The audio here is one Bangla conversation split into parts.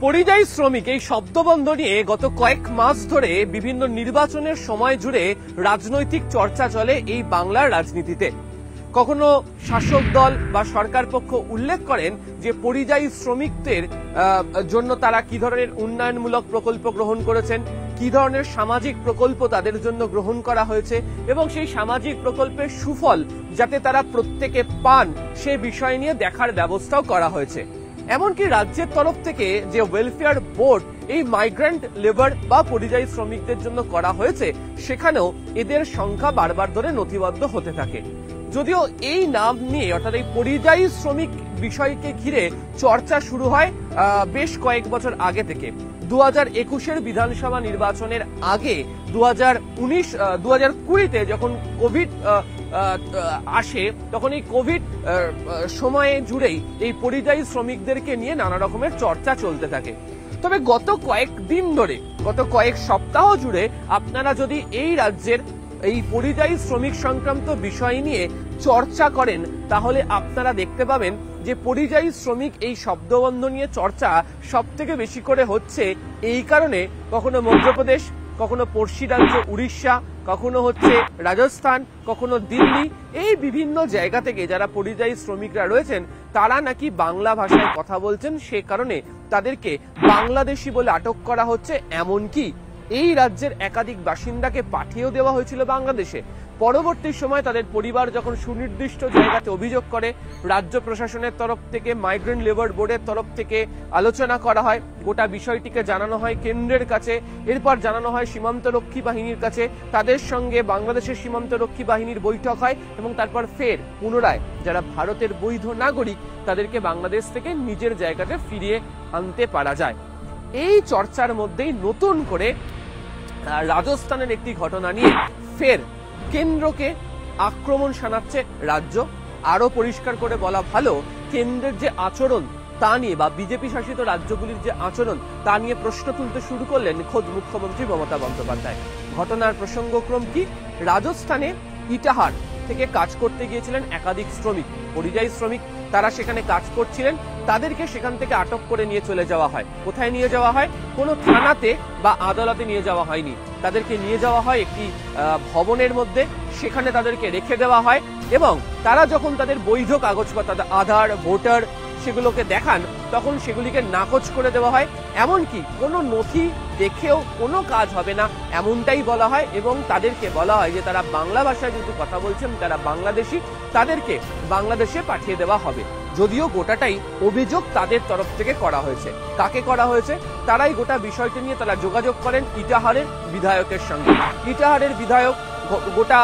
পরিযায়ী শ্রমিক এই শব্দবন্ধ নিয়ে গত কয়েক মাস ধরে বিভিন্ন নির্বাচনের সময় জুড়ে রাজনৈতিক চর্চা চলে এই বাংলার রাজনীতিতে। কখনো শাসক দল বা সরকার পক্ষ উল্লেখ করেন যে পরিযায়ী শ্রমিকদের জন্য তারা কি ধরনের উন্নয়নমূলক প্রকল্প গ্রহণ করেছেন, কি ধরনের সামাজিক প্রকল্প তাদের জন্য গ্রহণ করা হয়েছে এবং সেই সামাজিক প্রকল্পের সুফল যাতে তারা প্রত্যেকে পান সে বিষয় নিয়ে দেখার ব্যবস্থাও করা হয়েছে। এমনকি রাজ্যের তরফ থেকে যে ওয়েলফেয়ার বোর্ড এই মাইগ্রেন্ট লেবার বা পরিযায়ী শ্রমিকদের জন্য করা হয়েছে সেখানেও এদের সংখ্যা বারবার ধরে নথিবদ্ধ হতে থাকে। যদিও এই নাম নিয়ে অর্থাৎ এই পরিযায়ী শ্রমিক বিষয়কে ঘিরে চর্চা শুরু হয় বেশ কয়েক বছর আগে থেকে। 2021-এর বিধানসভা নির্বাচনের আগে 2020-তে যখন কোভিড আসে তখন এই কোভিড সময়ে জুড়েই এই পরিযায়ী শ্রমিকদেরকে নিয়ে নানা রকমের চর্চা চলতে থাকে। তবে গত কয়েকদিন ধরে, গত কয়েক সপ্তাহ জুড়ে আপনারা যদি এই রাজ্যের এই পরিযায়ী শ্রমিক সংক্রান্ত বিষয় নিয়ে চর্চা করেন তাহলে আপনারা দেখতে পাবেন যে পরিযায়ী শ্রমিক এই শব্দবন্ধ নিয়ে চর্চা সব থেকে বেশি করে হচ্ছে এই কারণে কখনো মধ্যপ্রদেশ, কখনো পড়শি রাজ্য উড়িষ্যা, কখনো হচ্ছে রাজস্থান, কখনো দিল্লি, এই বিভিন্ন জায়গা থেকে যারা পরিযায়ী শ্রমিকরা রয়েছেন তারা নাকি বাংলা ভাষায় কথা বলছেন, সে কারণে তাদেরকে বাংলাদেশি বলে আটক করা হচ্ছে। এমনকি এই রাজ্যের একাধিক বাসিন্দাকে পাঠিয়েও দেওয়া হয়েছিল বাংলাদেশে। পরবর্তী সময় তাদের পরিবার যখন সুনির্দিষ্ট জায়গাতে অভিযোগ করে, রাজ্য প্রশাসনের তরফ থেকে মাইগ্রেন্ট লেবার বোর্ডের তরফ থেকে আলোচনা করা হয়, গোটা বিষয়টিকে জানানো হয় কেন্দ্রের কাছে, এরপর জানানো হয় সীমান্তরক্ষী বাহিনীর কাছে, তাদের সঙ্গে বাংলাদেশের সীমান্তরক্ষী বাহিনীর বৈঠক হয় এবং তারপর ফের পুনরায় যারা ভারতের বৈধ নাগরিক তাদেরকে বাংলাদেশ থেকে নিজের জায়গাতে ফিরিয়ে আনতে পারা যায়। এই চর্চার মধ্যেই নতুন করে রাজস্থানের একটি ঘটনা নিয়ে ফের কেন্দ্রকে আক্রমণ শানাচ্ছে রাজ্য। আরো পরিষ্কার করে বলা ভালো, কেন্দ্রের যে আচরণ তা নিয়ে বা বিজেপি শাসিত রাজ্যগুলির যে আচরণ তা নিয়ে প্রশ্ন তুলতে শুরু করলেন খোদ মুখ্যমন্ত্রী মমতা বন্দ্যোপাধ্যায়। ঘটনার প্রসঙ্গক্রম কি, রাজস্থানে ইটাহার থেকে কাজ করতে গিয়েছিলেন একাধিক শ্রমিক, পরিযায়ী শ্রমিক, তারা সেখানে কাজ করছিলেন, তাদেরকে সেখান থেকে আটক করে নিয়ে চলে যাওয়া হয়। কোথায় নিয়ে যাওয়া হয়? কোনো থানাতে বা আদালতে নিয়ে যাওয়া হয়নি, তাদেরকে নিয়ে যাওয়া হয় একটি ভবনের মধ্যে, সেখানে তাদেরকে রেখে দেওয়া হয় এবং তারা যখন তাদের বৈধ কাগজপত্র আধার, ভোটার সেগুলোকে দেখান তখন সেগুলিকে নাকচ করে দেওয়া হয়। এমনকি কোনো নথি দেখেও কোনো কাজ হবে না এমনটাই বলা হয় এবং তাদেরকে বলা হয় যে তারা বাংলা ভাষায় যেহেতু কথা বলছেন, তারা বাংলাদেশি, তাদেরকে বাংলাদেশে পাঠিয়ে দেওয়া হবে। যদিও গোটাটাই অভিযোগ তাদের তরফ থেকে করা হয়েছে। কাকে করা হয়েছে? তারাই গোটা বিষয়টি নিয়ে তারা যোগাযোগ করেন ইটাহারের বিধায়কের সঙ্গে। ইটাহারের বিধায়ক গোটা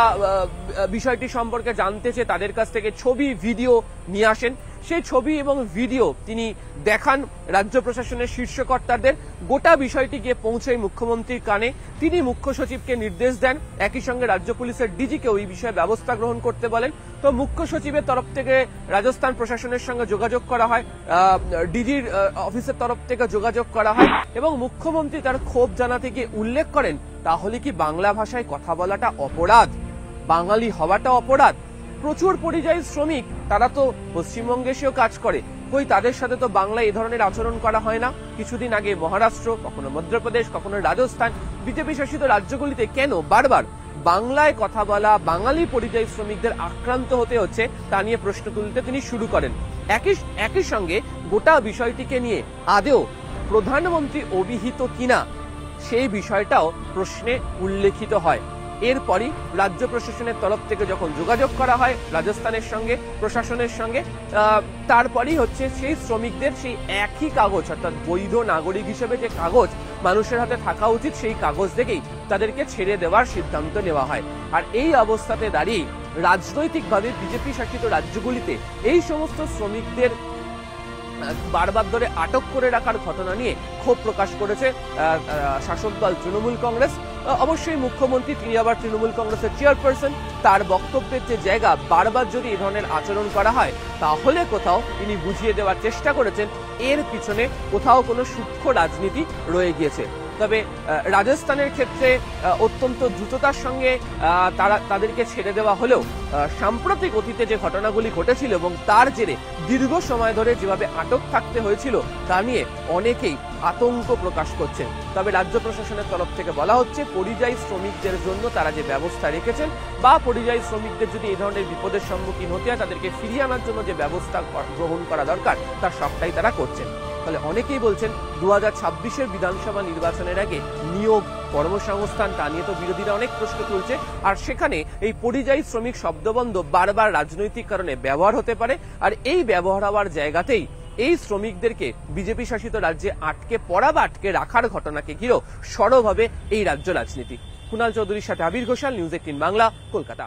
বিষয়টি সম্পর্কে জানতে চেয়ে তাদের কাছ থেকে ছবি, ভিডিও নিয়ে আসেন। সেই ছবি এবং ভিডিও তিনি দেখান রাজ্য প্রশাসনের শীর্ষ কর্তাদের। গোটা বিষয়টি গিয়ে পৌঁছয় মুখ্যমন্ত্রীর কানে। তিনি মুখ্য সচিবকে নির্দেশ দেন, একই সঙ্গে রাজ্য পুলিশের ডিজিকে ওই বিষয়ে ব্যবস্থা গ্রহণ করতে বলেন। তো মুখ্য সচিবের তরফ থেকে রাজস্থান প্রশাসনের সঙ্গে যোগাযোগ করা হয়, ডিজির অফিসের তরফ থেকে যোগাযোগ করা হয় এবং মুখ্যমন্ত্রী তার ক্ষোভ জানাতে গিয়ে উল্লেখ করেন, তাহলে কি বাংলা ভাষায় কথা বলাটা অপরাধ? বাঙালি হওয়াটা অপরাধ? প্রচুর পরিযায়ী শ্রমিক তারা তো পশ্চিমবঙ্গে এসেও কাজ করে, কই তাদের সাথে তো বাংলায় এ ধরনের আচরণ করা হয় না? কিছুদিন আগে মহারাষ্ট্র, কখনো মধ্যপ্রদেশ, কখনো রাজস্থান, বিজেপি শাসিত রাজ্যগুলিতে কেন বারবার বাংলায় কথা বলা বাঙালি পরিযায়ী শ্রমিকদের আক্রান্ত হতে হচ্ছে তা নিয়ে প্রশ্ন তুলতে তিনি শুরু করেন। একই সঙ্গে গোটা বিষয়টিকে নিয়ে আদৌ প্রধানমন্ত্রী অভিহিত কিনা সেই বিষয়টাও প্রশ্নে উল্লেখিত হয়। এরপরই রাজ্য প্রশাসনের তরফ থেকে যখন যোগাযোগ করা হয় রাজস্থানের সঙ্গে, প্রশাসনের সঙ্গে, তারপরই হচ্ছে সেই শ্রমিকদের সেই একই কাগজ অর্থাৎ বৈধ নাগরিক হিসেবে যে কাগজ মানুষের হাতে থাকা উচিত সেই কাগজ দেখেই তাদেরকে ছেড়ে দেওয়ার সিদ্ধান্ত নেওয়া হয়। আর এই অবস্থাতে দাঁড়িয়ে রাজনৈতিকভাবে বিজেপি শাসিত রাজ্যগুলিতে এই সমস্ত শ্রমিকদের বারবার ধরে আটক করে রাখার ঘটনা নিয়ে ক্ষোভ প্রকাশ করেছে শাসক দল তৃণমূল কংগ্রেস। অবশ্যই মুখ্যমন্ত্রী, তিনি আবার তৃণমূল কংগ্রেসের চেয়ারপারসন, তার বক্তব্যের যে জায়গা, বারবার যদি এই ধরনের আচরণ করা হয় তাহলে কোথাও তিনি বুঝিয়ে দেওয়ার চেষ্টা করেছেন এর পিছনে কোথাও কোনো সূক্ষ্ম রাজনীতি রয়ে গিয়েছে। তবে রাজস্থানের ক্ষেত্রে অত্যন্ত দ্রুততার সঙ্গে তাদেরকে ছেড়ে দেওয়া হলেও সাম্প্রতিক অতীতে যে ঘটনাগুলি ঘটেছিল এবং তার জেরে দীর্ঘ সময় ধরে যেভাবে আটক থাকতে হয়েছিল তা নিয়ে অনেকেই আতঙ্ক প্রকাশ করছেন। তবে রাজ্য প্রশাসনের তরফ থেকে বলা হচ্ছে পরিযায়ী শ্রমিকদের জন্য তারা যে ব্যবস্থা রেখেছেন বা পরিযায়ী শ্রমিকদের যদি এই ধরনের বিপদের সম্মুখীন হতে হয় তাদেরকে ফিরিয়ে আনার জন্য যে ব্যবস্থা গ্রহণ করা দরকার তার সবটাই তারা করছেন। ফলে অনেকেই বলছেন 2026-এর বিধানসভা নির্বাচনের আগে নিয়োগ, কর্মসংস্থান তা নিয়ে তো বিরোধীরা অনেক প্রশ্ন তুলছে, আর সেখানে এই পরিযায়ী শ্রমিক শব্দবন্ধ বারবার রাজনৈতিক কারণে ব্যবহার হতে পারে। আর এই ব্যবহার হওয়ার জায়গাতেই এই শ্রমিকদেরকে বিজেপি শাসিত রাজ্যে আটকে পড়া বা আটকে রাখার ঘটনাকে ঘিরেও সরব হবে এই রাজ্য রাজনীতি। কুণাল চৌধুরীর সাথে আবির ঘোষাল, নিউজ 18 বাংলা, কলকাতা।